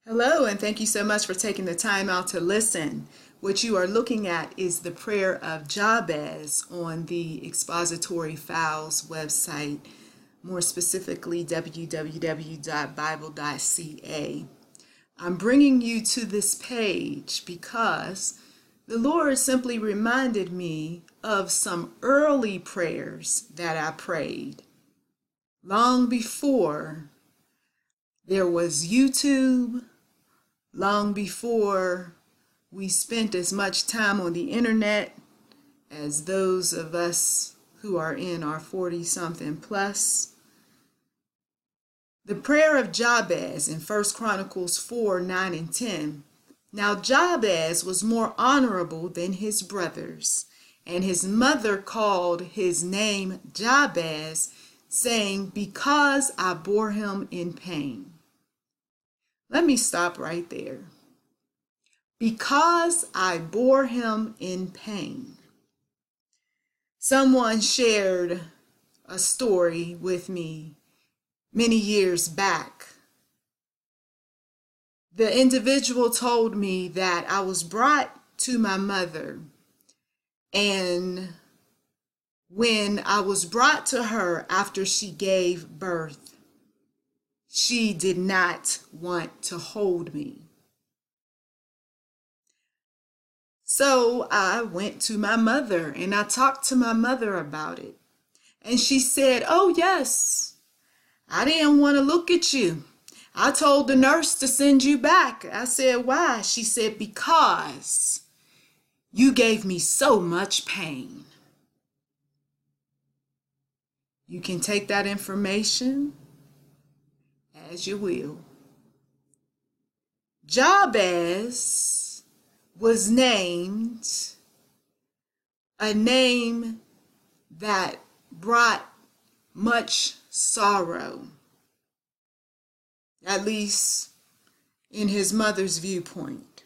Hello, and thank you so much for taking the time out to listen. What you are looking at is the prayer of Jabez on the Expository Files website, more specifically www.bible.ca. I'm bringing you to this page because the Lord simply reminded me of some early prayers that I prayed long before there was YouTube, long before we spent as much time on the internet as those of us who are in our 40-something plus. The prayer of Jabez in 1 Chronicles 4, 9, and 10. Now Jabez was more honorable than his brothers, and his mother called his name Jabez, saying, because I bore him in pain. Let me stop right there. Because I bore him in pain. Someone shared a story with me many years back. The individual told me that I was brought to my mother, and when I was brought to her after she gave birth, she did not want to hold me. So I went to my mother and I talked to my mother about it. And she said, oh yes, I didn't want to look at you. I told the nurse to send you back. I said, why? She said, because you gave me so much pain. You can take that information as you will. Jabez was named a name that brought much sorrow, at least in his mother's viewpoint.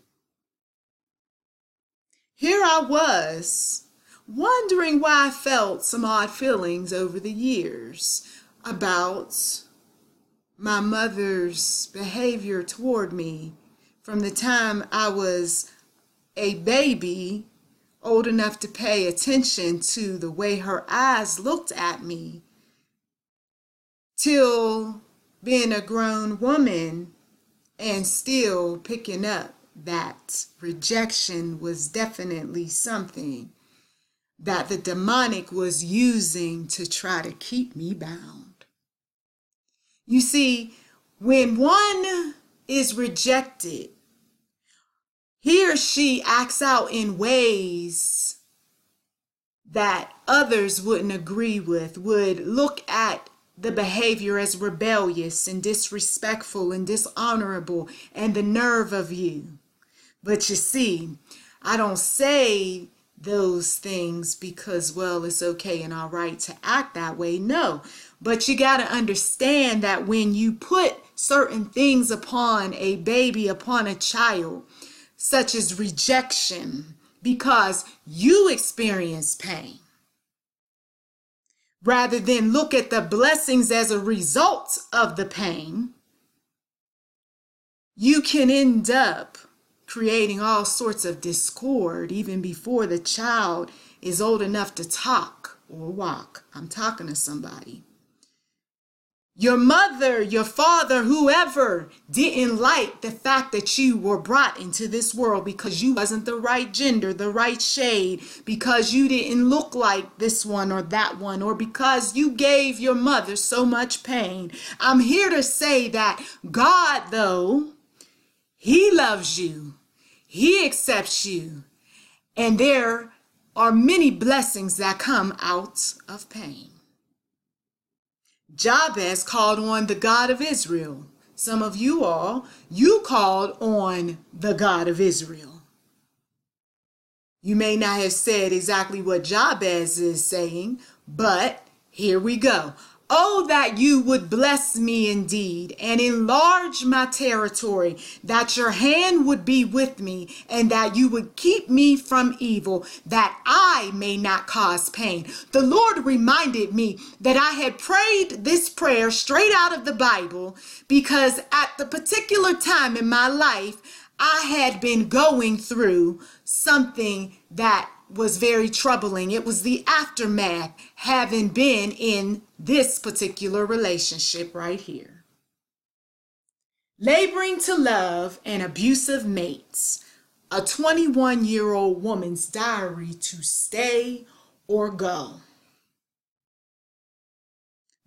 Here I was, wondering why I felt some odd feelings over the years about my mother's behavior toward me from the time I was a baby, old enough to pay attention to the way her eyes looked at me, till being a grown woman and still picking up that rejection was definitely something that the demonic was using to try to keep me bound. You see, when one is rejected, he or she acts out in ways that others wouldn't agree with, would look at the behavior as rebellious and disrespectful and dishonorable, and the nerve of you. But you see, I don't say those things because, well, it's okay and all right to act that way. No, but you got to understand that when you put certain things upon a baby, upon a child, such as rejection, because you experience pain, rather than look at the blessings as a result of the pain, you can end up creating all sorts of discord even before the child is old enough to talk or walk. I'm talking to somebody. Your mother, your father, whoever didn't like the fact that you were brought into this world because you wasn't the right gender, the right shade, because you didn't look like this one or that one, or because you gave your mother so much pain. I'm here to say that God, though, He loves you. He accepts you. And there are many blessings that come out of pain. Jabez called on the God of Israel. Some of you all, you called on the God of Israel. You may not have said exactly what Jabez is saying, but here we go. Oh, that you would bless me indeed and enlarge my territory, that your hand would be with me and that you would keep me from evil, that I may not cause pain. The Lord reminded me that I had prayed this prayer straight out of the Bible because at the particular time in my life, I had been going through something that was very troubling. It was the aftermath, having been in this particular relationship right here. Laboring to love an abusive mates, a 21-year-old woman's diary to stay or go.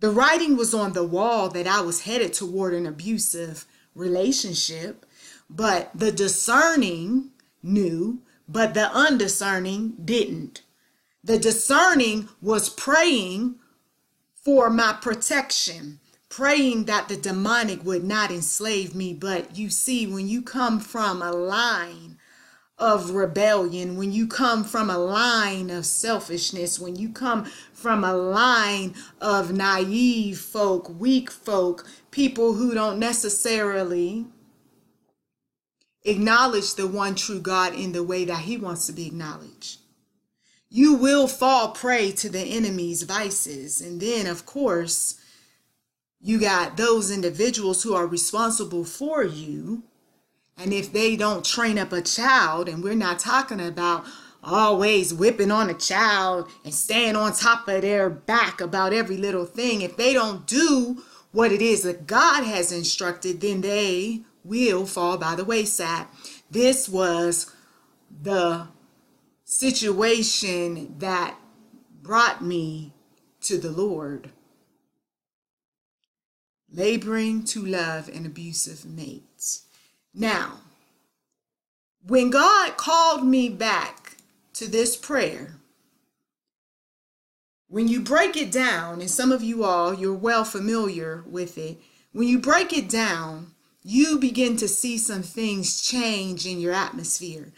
The writing was on the wall that I was headed toward an abusive relationship, but the discerning knew, but the undiscerning didn't. The discerning was praying for my protection, praying that the demonic would not enslave me. But you see, when you come from a line of rebellion, when you come from a line of selfishness, when you come from a line of naive folk, weak folk, people who don't necessarily acknowledge the one true God in the way that he wants to be acknowledged, you will fall prey to the enemy's vices. And then, of course, you got those individuals who are responsible for you. And if they don't train up a child, and we're not talking about always whipping on a child and staying on top of their back about every little thing, if they don't do what it is that God has instructed, then they will fall by the wayside. This was the situation that brought me to the Lord. Laboring to love an abusive mate. Now, when God called me back to this prayer, when you break it down, and some of you all, you're well familiar with it, when you break it down, you begin to see some things change in your atmosphere.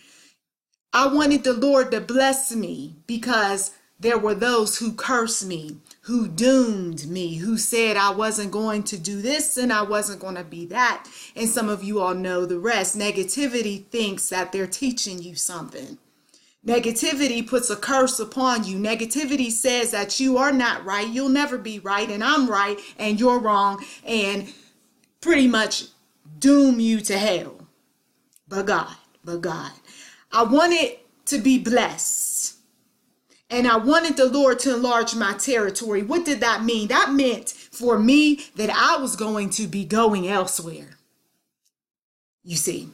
I wanted the Lord to bless me because there were those who cursed me, who doomed me, who said I wasn't going to do this and I wasn't going to be that. And some of you all know the rest. Negativity thinks that they're teaching you something. Negativity puts a curse upon you. Negativity says that you are not right, you'll never be right, and I'm right and you're wrong, and pretty much doom you to hell. But God, I wanted to be blessed. And I wanted the Lord to enlarge my territory. What did that mean? That meant for me that I was going to be going elsewhere. You see,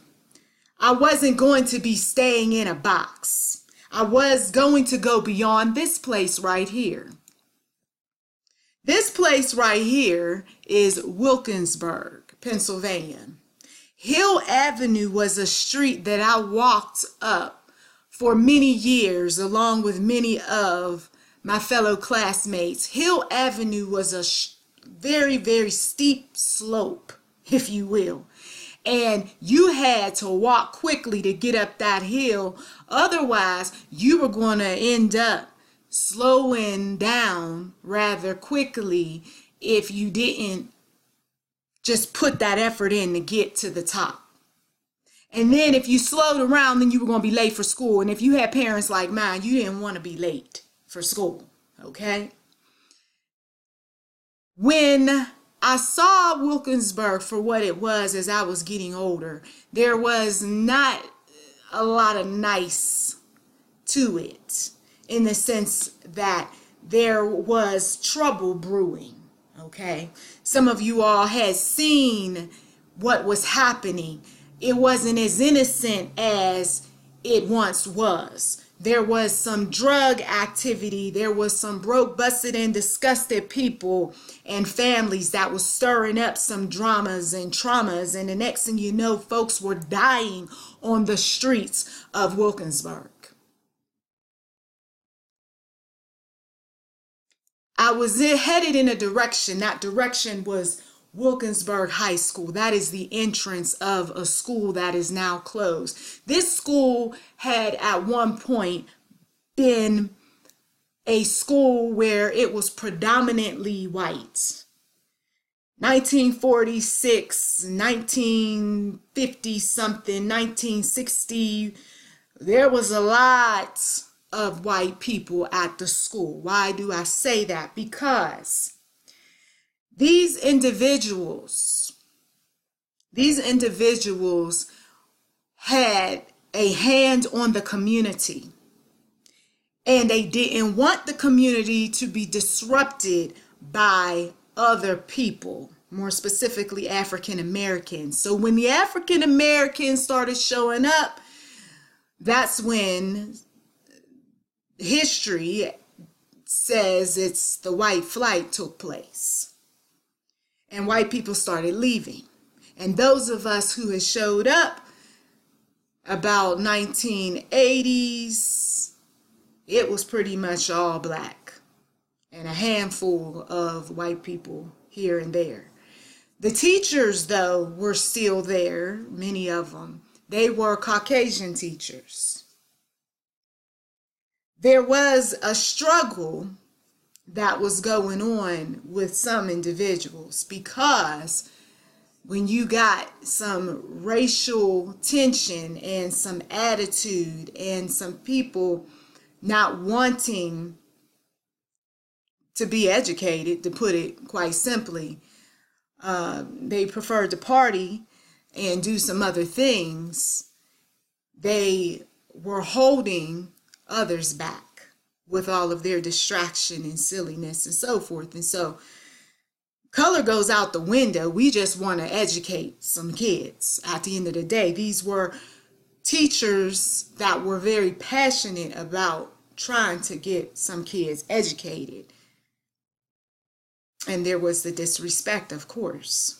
I wasn't going to be staying in a box. I was going to go beyond this place right here. This place right here is Wilkinsburg, Pennsylvania. Hill Avenue was a street that I walked up for many years along with many of my fellow classmates. Hill Avenue was a very, very steep slope, if you will. And you had to walk quickly to get up that hill. Otherwise, you were going to end up slowing down rather quickly if you didn't just put that effort in to get to the top. And then if you slowed around, then you were going to be late for school. And if you had parents like mine, you didn't want to be late for school, okay? When I saw Wilkinsburg for what it was as I was getting older, there was not a lot of nice to it, in the sense that there was trouble brewing, okay? Some of you all had seen what was happening. It wasn't as innocent as it once was. There was some drug activity. There was some broke, busted, and disgusted people and families that was stirring up some dramas and traumas. And the next thing you know, folks were dying on the streets of Wilkinsburg. I was headed in a direction. That direction was Wilkinsburg High School. That is the entrance of a school that is now closed. This school had at one point been a school where it was predominantly white. 1946, 1950 something, 1960, there was a lot of white people at the school. Why do I say that? Because these individuals had a hand on the community, and they didn't want the community to be disrupted by other people, more specifically African Americans. So when the African Americans started showing up, that's when history says it's the white flight took place. And white people started leaving. And those of us who had showed up about 1980s, it was pretty much all black and a handful of white people here and there. The teachers, though, were still there, many of them. They were Caucasian teachers. There was a struggle that was going on with some individuals, because when you got some racial tension and some attitude and some people not wanting to be educated, to put it quite simply, they preferred to party and do some other things. They were holding others back with all of their distraction and silliness and so forth. And so color goes out the window. We just want to educate some kids. At the end of the day, these were teachers that were very passionate about trying to get some kids educated. And there was the disrespect, of course.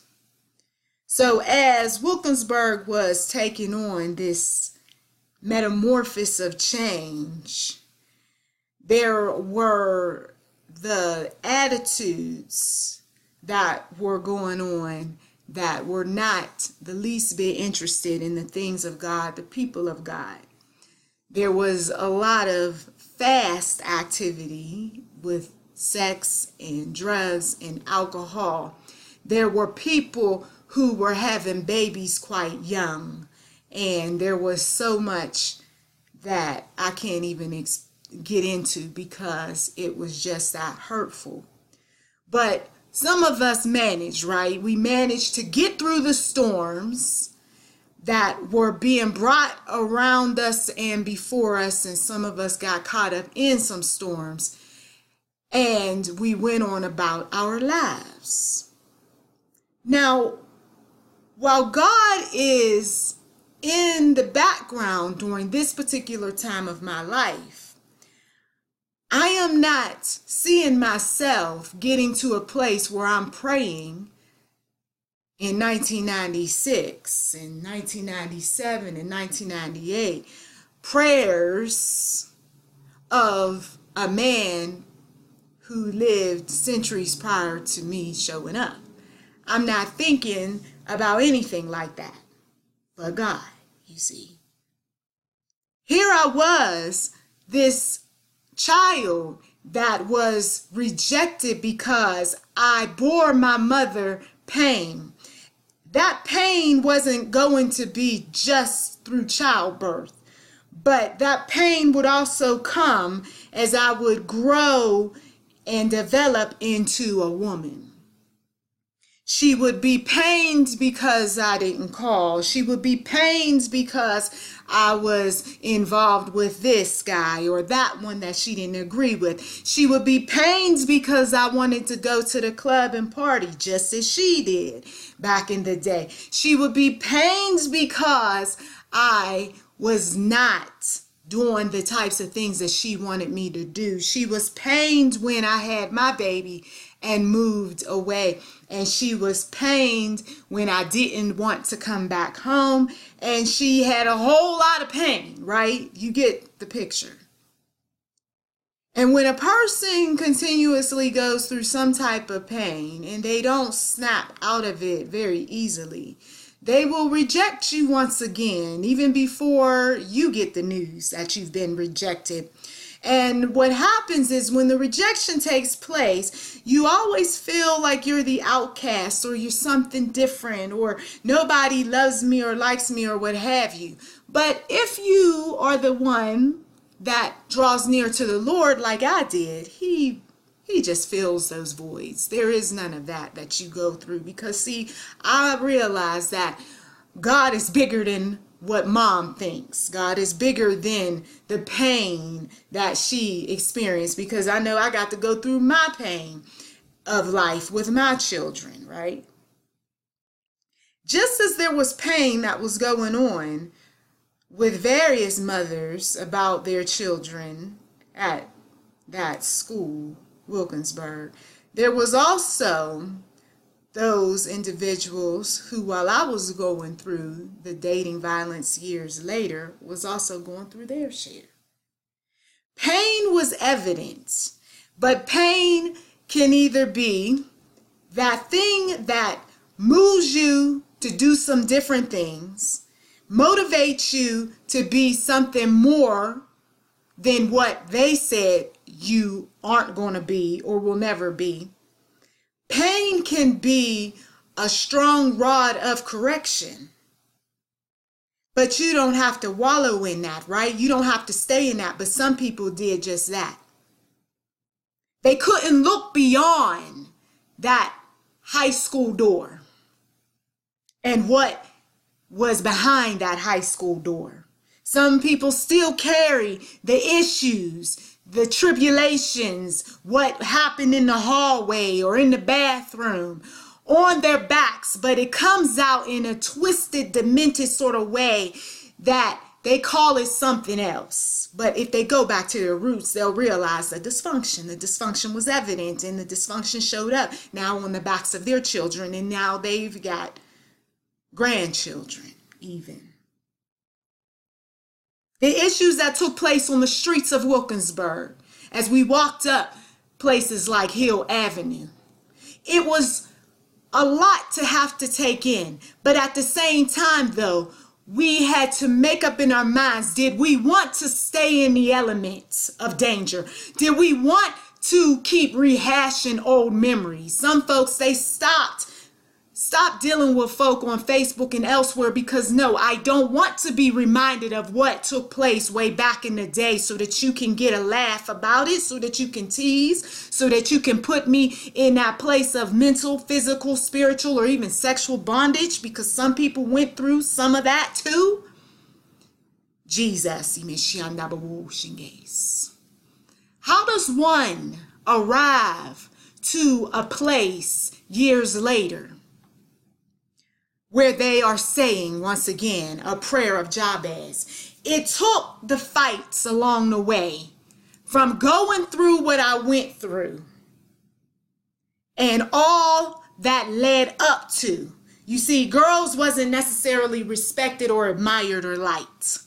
So as Wilkinsburg was taking on this metamorphosis of change, there were the attitudes that were going on that were not the least bit interested in the things of God, the people of God. There was a lot of fast activity with sex and drugs and alcohol. There were people who were having babies quite young, and there was so much that I can't even get into because it was just that hurtful. But some of us managed, right? We managed to get through the storms that were being brought around us and before us, and some of us got caught up in some storms, and we went on about our lives. Now, while God is in the background during this particular time of my life, I am not seeing myself getting to a place where I'm praying in 1996 and 1997 and 1998 prayers of a man who lived centuries prior to me showing up. I'm not thinking about anything like that, but God, you see. Here I was, this child that was rejected because I bore my mother pain. That pain wasn't going to be just through childbirth, but that pain would also come as I would grow and develop into a woman. She would be pained because I didn't call. She would be pained because I was involved with this guy or that one that she didn't agree with. She would be pained because I wanted to go to the club and party just as she did back in the day. She would be pained because I was not doing the types of things that she wanted me to do. She was pained when I had my baby and moved away. And she was pained when I didn't want to come back home. And she had a whole lot of pain, right? You get the picture. And when a person continuously goes through some type of pain and they don't snap out of it very easily, they will reject you once again, even before you get the news that you've been rejected. And what happens is when the rejection takes place, you always feel like you're the outcast or you're something different or nobody loves me or likes me or what have you. But if you are the one that draws near to the Lord like I did, He just fills those voids. There is none of that you go through because, see, I realize that God is bigger than what mom thinks. God is bigger than the pain that she experienced, because I know I got to go through my pain of life with my children, right? Just as there was pain that was going on with various mothers about their children at that school, Wilkinsburg, there was also those individuals who, while I was going through the dating violence years later, was also going through their share. Pain was evident, but pain can either be that thing that moves you to do some different things, motivates you to be something more than what they said you aren't going to be or will never be. Pain can be a strong rod of correction, but you don't have to wallow in that, right? You don't have to stay in that, but some people did just that. They couldn't look beyond that high school door and what was behind that high school door. Some people still carry the issues, the tribulations, what happened in the hallway or in the bathroom on their backs, but it comes out in a twisted, demented sort of way that they call it something else. But if they go back to their roots, they'll realize the dysfunction was evident, and the dysfunction showed up now on the backs of their children, and now they've got grandchildren even. The issues that took place on the streets of Wilkinsburg as we walked up places like Hill Avenue. It was a lot to have to take in, but at the same time, though, we had to make up in our minds, did we want to stay in the elements of danger? Did we want to keep rehashing old memories? Some folks, they stopped dealing with folk on Facebook and elsewhere because, no, I don't want to be reminded of what took place way back in the day, so that you can get a laugh about it, so that you can tease, so that you can put me in that place of mental, physical, spiritual, or even sexual bondage, because some people went through some of that too. Jesus. How does one arrive to a place years later where they are saying, once again, a prayer of Jabez? It took the fights along the way, from going through what I went through and all that led up to. You see, girls wasn't necessarily respected or admired or liked.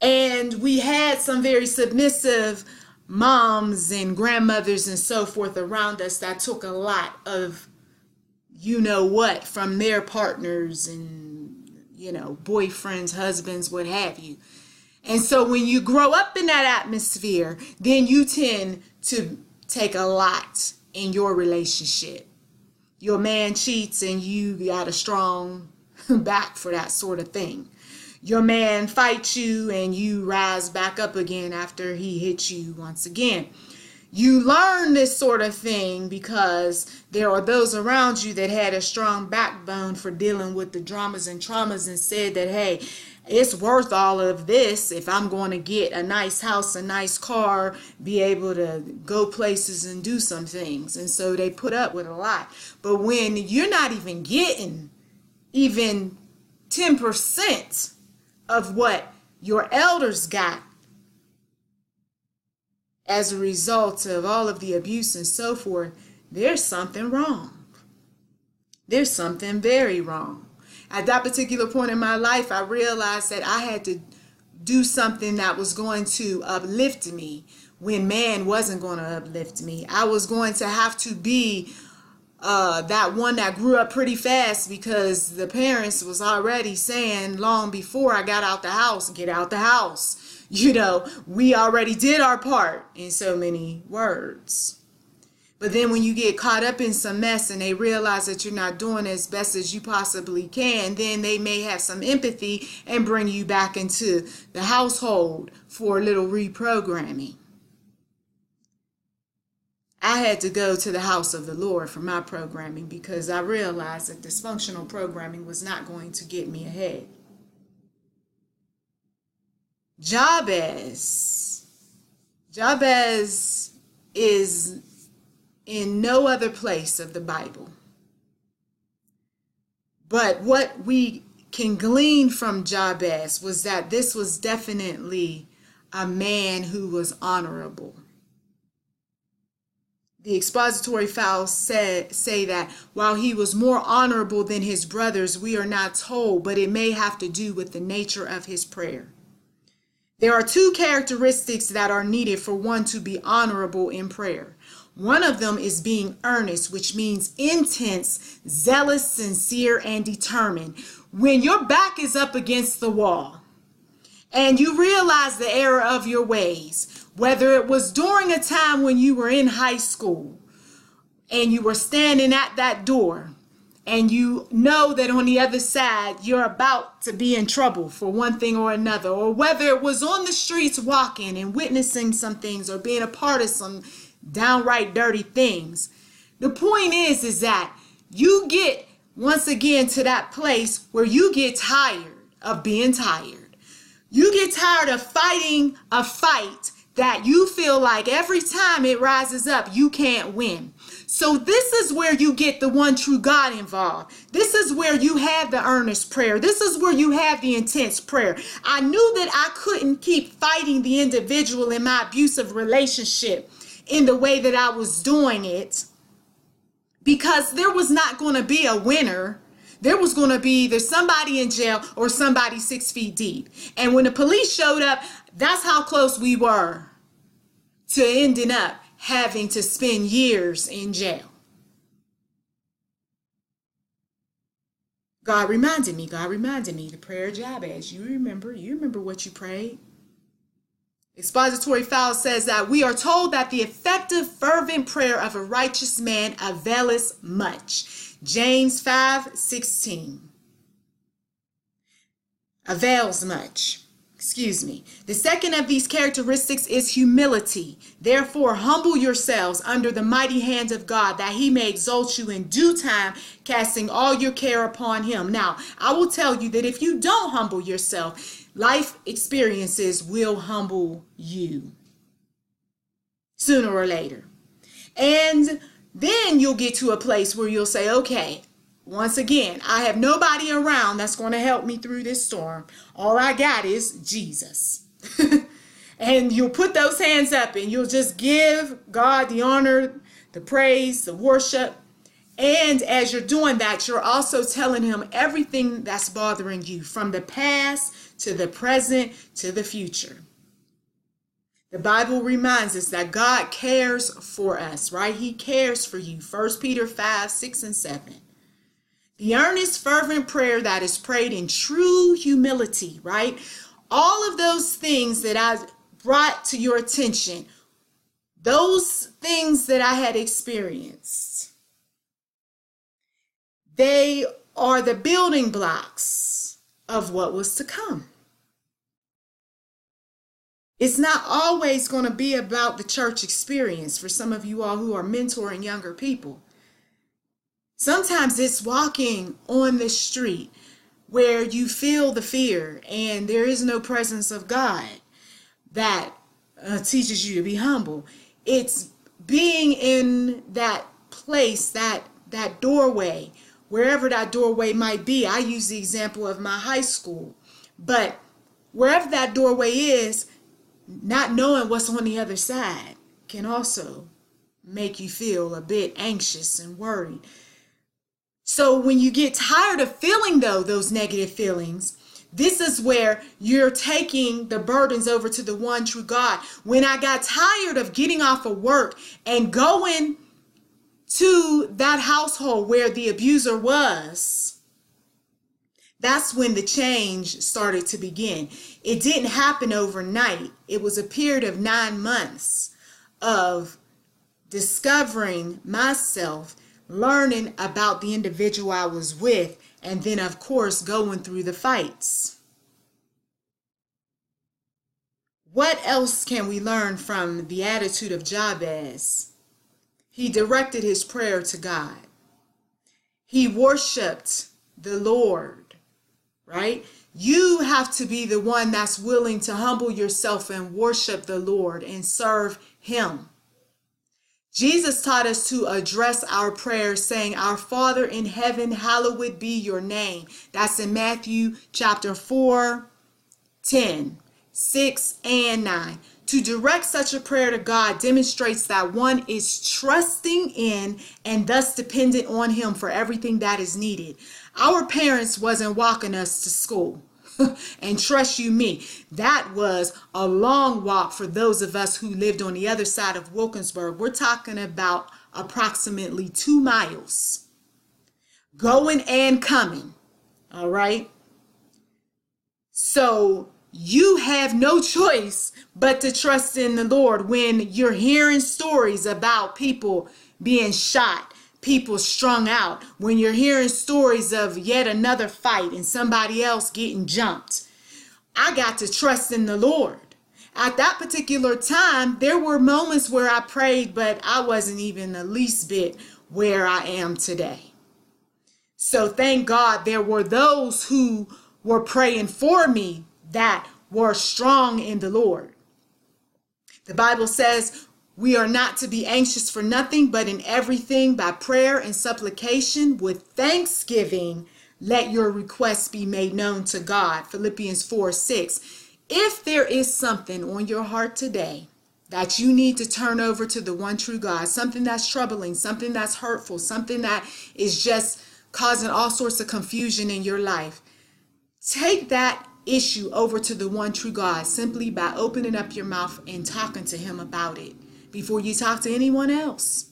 And we had some very submissive moms and grandmothers and so forth around us that took a lot of you know what from their partners and, boyfriends, husbands, what have you. And so when you grow up in that atmosphere, then you tend to take a lot in your relationship. Your man cheats and you got a strong back for that sort of thing. Your man fights you and you rise back up again after he hits you once again. You learn this sort of thing because there are those around you that had a strong backbone for dealing with the dramas and traumas and said that, hey, it's worth all of this if I'm going to get a nice house, a nice car, be able to go places and do some things. And so they put up with a lot. But when you're not even getting even 10% of what your elders got, as a result of all of the abuse and so forth, there's something wrong. There's something very wrong. At that particular point in my life, I realized that I had to do something that was going to uplift me when man wasn't going to uplift me. I was going to have to be that one that grew up pretty fast, because the parents was already saying long before I got out the house, get out the house. we already did our part in so many words. But then when you get caught up in some mess and they realize that you're not doing as best as you possibly can, then they may have some empathy and bring you back into the household for a little reprogramming. I had to go to the house of the Lord for my programming because I realized that dysfunctional programming was not going to get me ahead. Jabez is in no other place of the Bible. But what we can glean from Jabez was that this was definitely a man who was honorable. The expository files say that while he was more honorable than his brothers, we are not told, but it may have to do with the nature of his prayer. There are two characteristics that are needed for one to be honorable in prayer. One of them is being earnest, which means intense, zealous, sincere, and determined. When your back is up against the wall and you realize the error of your ways, whether it was during a time when you were in high school and you were standing at that door and you know that on the other side you're about to be in trouble for one thing or another, or whether it was on the streets walking and witnessing some things or being a part of some downright dirty things. The point is that you get once again to that place where you get tired of being tired. You get tired of fighting a fight that you feel like every time it rises up, you can't win. So this is where you get the one true God involved. This is where you have the earnest prayer. This is where you have the intense prayer. I knew that I couldn't keep fighting the individual in my abusive relationship in the way that I was doing it, because there was not going to be a winner. There was going to be either somebody in jail or somebody 6 feet deep. And when the police showed up, that's how close we were to ending up having to spend years in jail. God reminded me, the prayer of Jabez. You remember what you prayed. Expository file says that we are told that the effective, fervent prayer of a righteous man availeth much. James 5:16. Avails much. The second of these characteristics is humility. Therefore, humble yourselves under the mighty hand of God, that he may exalt you in due time, casting all your care upon him. Now, I will tell you that if you don't humble yourself, life experiences will humble you sooner or later. And then you'll get to a place where you'll say, okay, once again, I have nobody around that's going to help me through this storm. All I got is Jesus. And you'll put those hands up and you'll just give God the honor, the praise, the worship. And as you're doing that, you're also telling him everything that's bothering you, from the past to the present to the future. The Bible reminds us that God cares for us, right? He cares for you. 1 Peter 5:6-7. The earnest, fervent prayer that is prayed in true humility, right? All of those things that I brought to your attention, those things that I had experienced, they are the building blocks of what was to come. It's not always going to be about the church experience for some of you all who are mentoring younger people. Sometimes it's walking on the street where you feel the fear and there is no presence of God that teaches you to be humble. It's being in that place, that doorway, wherever that doorway might be. I use the example of my high school, but wherever that doorway is, not knowing what's on the other side can also make you feel a bit anxious and worried. So when you get tired of feeling those negative feelings, this is where you're taking the burdens over to the one true God. When I got tired of getting off of work and going to that household where the abuser was, That's when the change started to begin. It didn't happen overnight. It was a period of 9 months of discovering myself, learning about the individual I was with, and then, of course, going through the fights. What else can we learn from the attitude of Jabez? He directed his prayer to God. He worshiped the Lord, right? You have to be the one that's willing to humble yourself and worship the Lord and serve him. Jesus taught us to address our prayers saying, "Our Father in heaven, hallowed be your name." That's in Matthew chapter 4, 10, 6, and 9. To direct such a prayer to God demonstrates that one is trusting in and thus dependent on him for everything that is needed. Our parents wasn't walking us to school. And trust you me, that was a long walk for those of us who lived on the other side of Wilkinsburg. We're talking about approximately 2 miles going and coming. All right. So you have no choice but to trust in the Lord when you're hearing stories about people being shot, people strung out, when you're hearing stories of yet another fight and somebody else getting jumped. I got to trust in the Lord. At that particular time, there were moments where I prayed, but I wasn't even the least bit where I am today. So thank God there were those who were praying for me that were strong in the Lord. The Bible says we are not to be anxious for nothing, but in everything by prayer and supplication with thanksgiving, let your requests be made known to God. Philippians 4:6. If there is something on your heart today that you need to turn over to the one true God, something that's troubling, something that's hurtful, something that is just causing all sorts of confusion in your life, take that issue over to the one true God simply by opening up your mouth and talking to him about it before you talk to anyone else.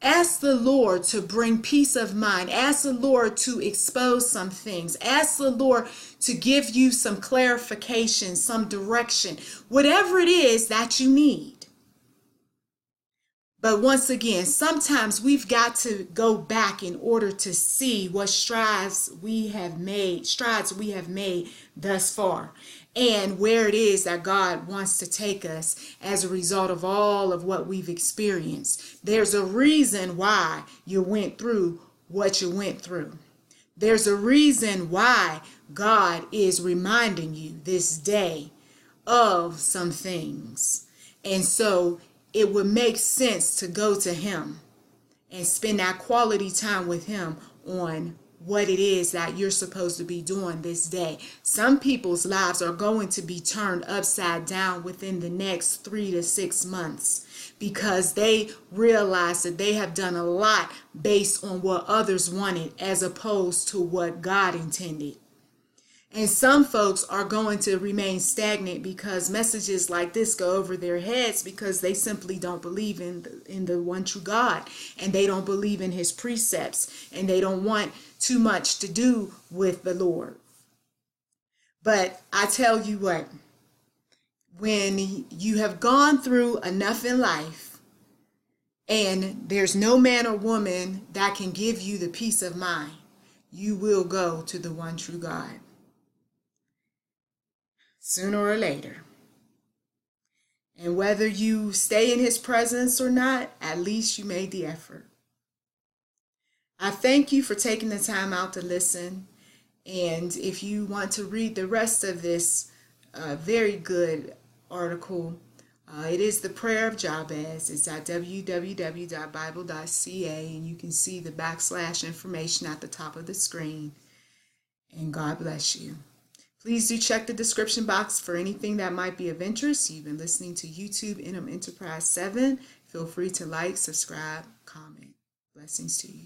Ask the Lord to bring peace of mind. Ask the Lord to expose some things. Ask the Lord to give you some clarification, some direction, whatever it is that you need. But once again, sometimes we've got to go back in order to see what strides we have made thus far, and where it is that God wants to take us as a result of all of what we've experienced. There's a reason why you went through what you went through. There's a reason why God is reminding you this day of some things. And so it would make sense to go to him and spend that quality time with him on what it is that you're supposed to be doing this day. Some people's lives are going to be turned upside down within the next 3 to 6 months because they realize that they have done a lot based on what others wanted as opposed to what God intended. And some folks are going to remain stagnant because messages like this go over their heads because they simply don't believe in the one true God, and they don't believe in his precepts, and they don't want too much to do with the Lord. But I tell you what, when you have gone through enough in life and there's no man or woman that can give you the peace of mind, you will go to the one true God. Sooner or later. And whether you stay in his presence or not, at least you made the effort. I thank you for taking the time out to listen. And if you want to read the rest of this very good article, it is the prayer of Jabez. It's at www.bible.ca, and you can see the / information at the top of the screen. And God bless you. Please do check the description box for anything that might be of interest. You've been listening to YouTube Enterprise 7. Feel free to like, subscribe, comment. Blessings to you.